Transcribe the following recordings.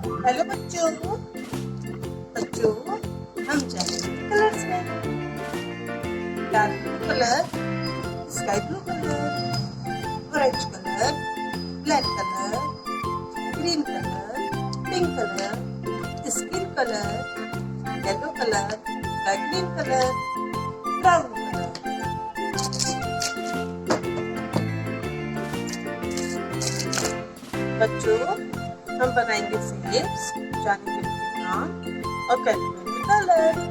Hello बच्चों बच्चों हम जाएंगे कलर्स में। Dark blue colour, sky blue colour, orange colour, black colour, green colour, pink colour, skin colour, yellow colour, light green colour, brown colour. बच्चों हम बनाएंगे shapes, जानेंगे उनके नाम और करेंगे colour.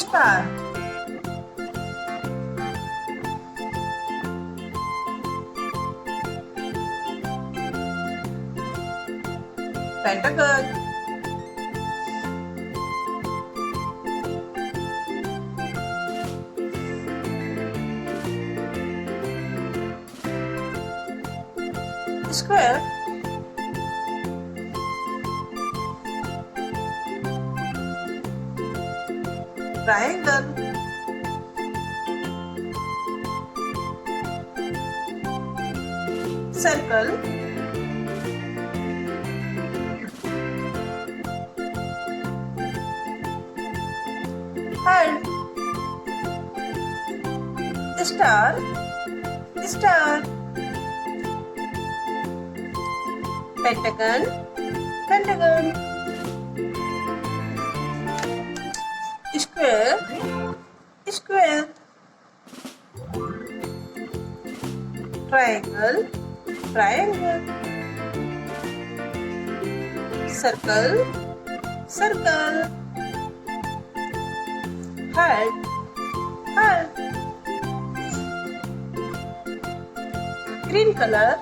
Star, pentagon, square, triangle, circle, heart, star, star, pentagon, pentagon, square, square, triangle, triangle, circle, circle, heart, heart, green color,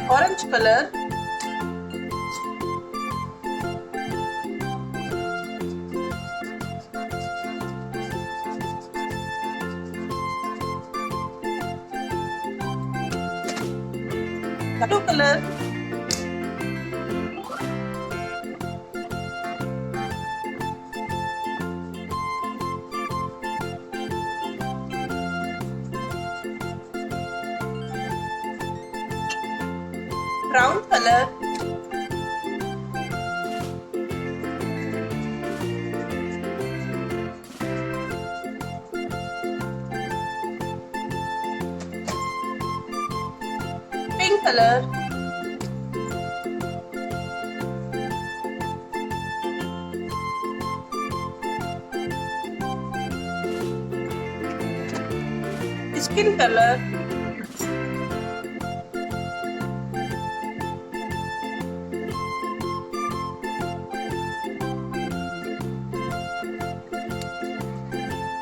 orange color, blue color, brown color, pink color, skin color,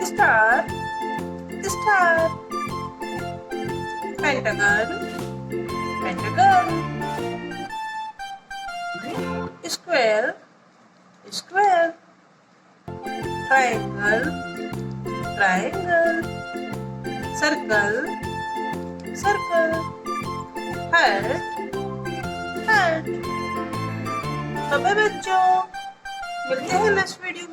star, star, pentagon, pentagon, square, square, triangle, triangle, circle, circle, heart, heart। तो बच्चों मिलते हैं next video.